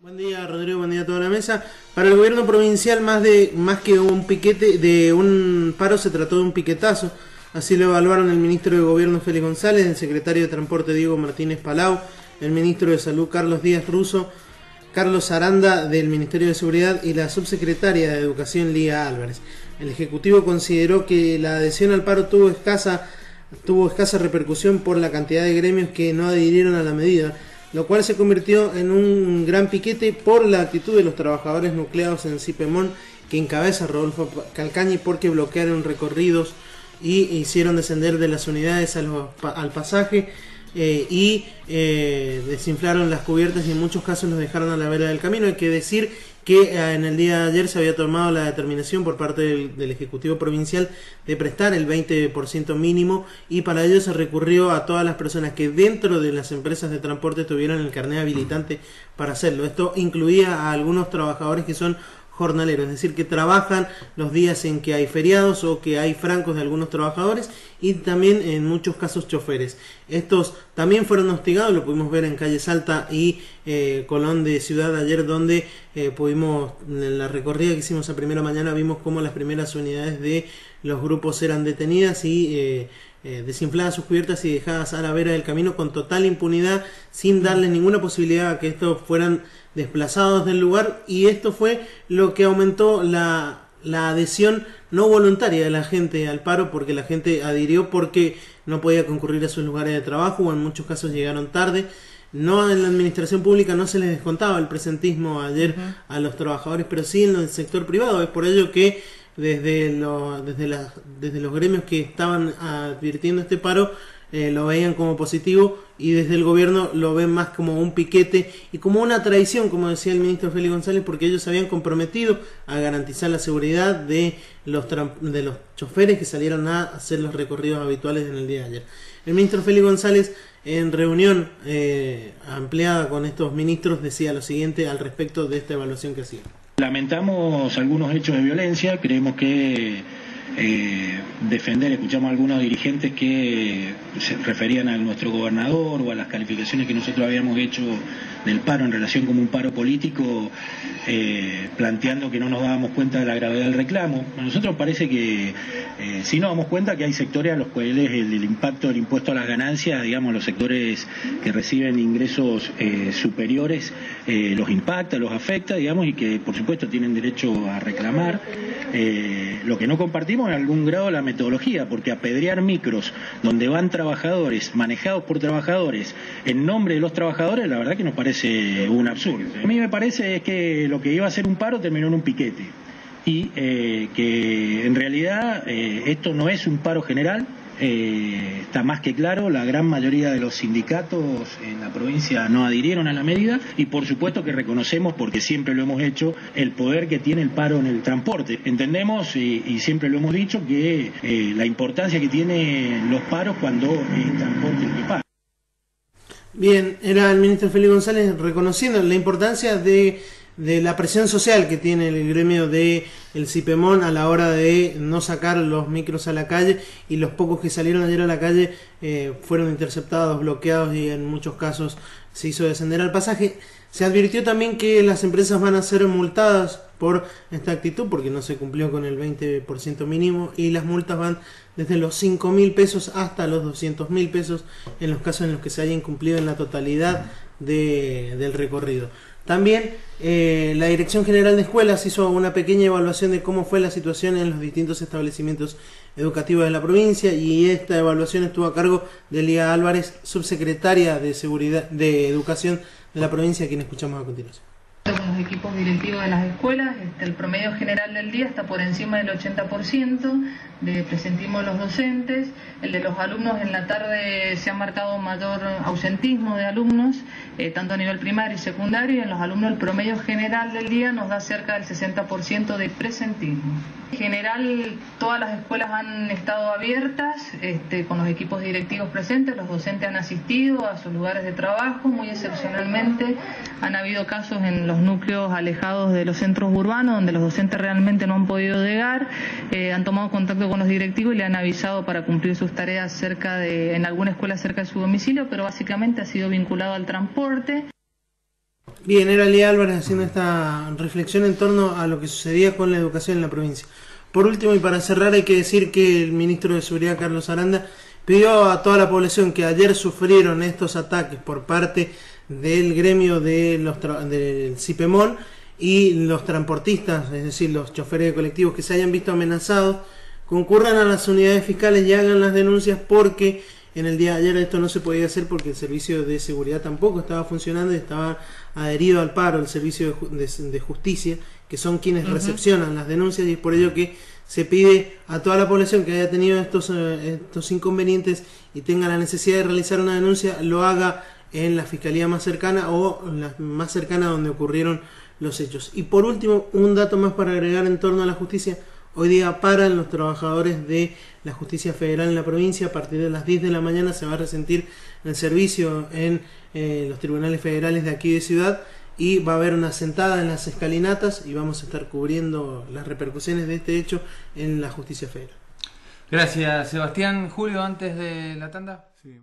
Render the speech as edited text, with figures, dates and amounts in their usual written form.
Buen día, Rodrigo, buen día a toda la mesa. Para el gobierno provincial, más que un piquete, de un paro, se trató de un piquetazo. Así lo evaluaron el ministro de Gobierno Félix González, el secretario de Transporte Diego Martínez Palau, el ministro de Salud Carlos Díaz Russo, Carlos Aranda del Ministerio de Seguridad y la subsecretaria de Educación Lía Álvarez. El Ejecutivo consideró que la adhesión al paro tuvo escasa repercusión por la cantidad de gremios que no adhirieron a la medida, lo cual se convirtió en un gran piquete por la actitud de los trabajadores nucleados en Cipemón, que encabeza Rodolfo Calcañi, porque bloquearon recorridos y hicieron descender de las unidades al pasaje y desinflaron las cubiertas y en muchos casos los dejaron a la vera del camino. Hay que decir que en el día de ayer se había tomado la determinación por parte del Ejecutivo Provincial de prestar el 20% mínimo, y para ello se recurrió a todas las personas que dentro de las empresas de transporte tuvieran el carnet habilitante para hacerlo. Esto incluía a algunos trabajadores que son jornaleros, es decir, que trabajan los días en que hay feriados o que hay francos de algunos trabajadores, y también en muchos casos choferes. Estos también fueron hostigados, lo pudimos ver en Calle Salta y Colón de Ciudad ayer, donde pudimos, en la recorrida que hicimos a primera mañana, vimos cómo las primeras unidades de los grupos eran detenidas y desinfladas sus cubiertas y dejadas a la vera del camino con total impunidad, sin darles ninguna posibilidad a que estos fueran desplazados del lugar. Y esto fue lo que aumentó la adhesión no voluntaria de la gente al paro, porque la gente adhirió porque no podía concurrir a sus lugares de trabajo, o en muchos casos llegaron tarde. No, en la administración pública no se les descontaba el presentismo ayer a los trabajadores, pero sí en el sector privado. Es por ello que desde los gremios que estaban advirtiendo este paro lo veían como positivo, y desde el gobierno lo ven más como un piquete y como una traición, como decía el ministro Félix González, porque ellos se habían comprometido a garantizar la seguridad de los choferes que salieron a hacer los recorridos habituales en el día de ayer. El ministro Félix González, en reunión ampliada con estos ministros, decía lo siguiente al respecto de esta evaluación que hacía. Lamentamos algunos hechos de violencia. Creemos que escuchamos a algunos dirigentes que se referían a nuestro gobernador o a las calificaciones que nosotros habíamos hecho del paro en relación como un paro político, planteando que no nos dábamos cuenta de la gravedad del reclamo. A nosotros parece que sí nos damos cuenta que hay sectores a los cuales el impacto del impuesto a las ganancias, digamos, los sectores que reciben ingresos superiores, los impacta, los afecta, digamos, y que por supuesto tienen derecho a reclamar. Lo que no compartimos en algún grado la metodología, porque apedrear micros donde van trabajadores, manejados por trabajadores, en nombre de los trabajadores, la verdad que nos parece un absurdo. A mí me parece que lo que iba a ser un paro terminó en un piquete, y que en realidad esto no es un paro general. Está más que claro, la gran mayoría de los sindicatos en la provincia no adhirieron a la medida, y por supuesto que reconocemos, porque siempre lo hemos hecho, el poder que tiene el paro en el transporte. Entendemos y siempre lo hemos dicho que la importancia que tienen los paros cuando el transporte es que paga. Bien, era el ministro Félix González reconociendo la importancia de la presión social que tiene el gremio de el Cipemón a la hora de no sacar los micros a la calle, y los pocos que salieron ayer a la calle fueron interceptados, bloqueados, y en muchos casos se hizo descender al pasaje. Se advirtió también que las empresas van a ser multadas por esta actitud, porque no se cumplió con el 20% mínimo, y las multas van desde los 5.000 pesos hasta los 200.000 pesos en los casos en los que se haya incumplido en la totalidad del recorrido. También la Dirección General de Escuelas hizo una pequeña evaluación de cómo fue la situación en los distintos establecimientos educativos de la provincia, y esta evaluación estuvo a cargo de Lía Álvarez, subsecretaria de Educación de la provincia, a quien escuchamos a continuación. Con los equipos directivos de las escuelas, el promedio general del día está por encima del 80% de presentismo de los docentes. El de los alumnos, en la tarde se ha marcado un mayor ausentismo de alumnos, tanto a nivel primario y secundario, y en los alumnos el promedio general del día nos da cerca del 60% de presentismo. En general, todas las escuelas han estado abiertas, con los equipos directivos presentes. Los docentes han asistido a sus lugares de trabajo. Muy excepcionalmente han habido casos en los núcleos alejados de los centros urbanos, donde los docentes realmente no han podido llegar. Han tomado contacto con los directivos y le han avisado para cumplir sus tareas en alguna escuela cerca de su domicilio, pero básicamente ha sido vinculado al transporte. Bien, era Lía Álvarez haciendo esta reflexión en torno a lo que sucedía con la educación en la provincia. Por último, y para cerrar, hay que decir que el ministro de Seguridad, Carlos Aranda, pidió a toda la población que ayer sufrieron estos ataques por parte del gremio del CIPEMON y los transportistas, es decir, los choferes de colectivos que se hayan visto amenazados, concurran a las unidades fiscales y hagan las denuncias, porque en el día de ayer esto no se podía hacer porque el servicio de seguridad tampoco estaba funcionando y estaba adherido al paro el servicio de justicia, que son quienes recepcionan las denuncias, y es por ello que se pide a toda la población que haya tenido estos inconvenientes y tenga la necesidad de realizar una denuncia, lo haga en la fiscalía más cercana o la más cercana donde ocurrieron los hechos. Y por último, un dato más para agregar en torno a la justicia. Hoy día paran los trabajadores de la justicia federal en la provincia. A partir de las 10 de la mañana se va a resentir el servicio en los tribunales federales de aquí de Ciudad, y va a haber una sentada en las escalinatas y vamos a estar cubriendo las repercusiones de este hecho en la justicia federal. Gracias, Sebastián. Julio, antes de la tanda. Sí.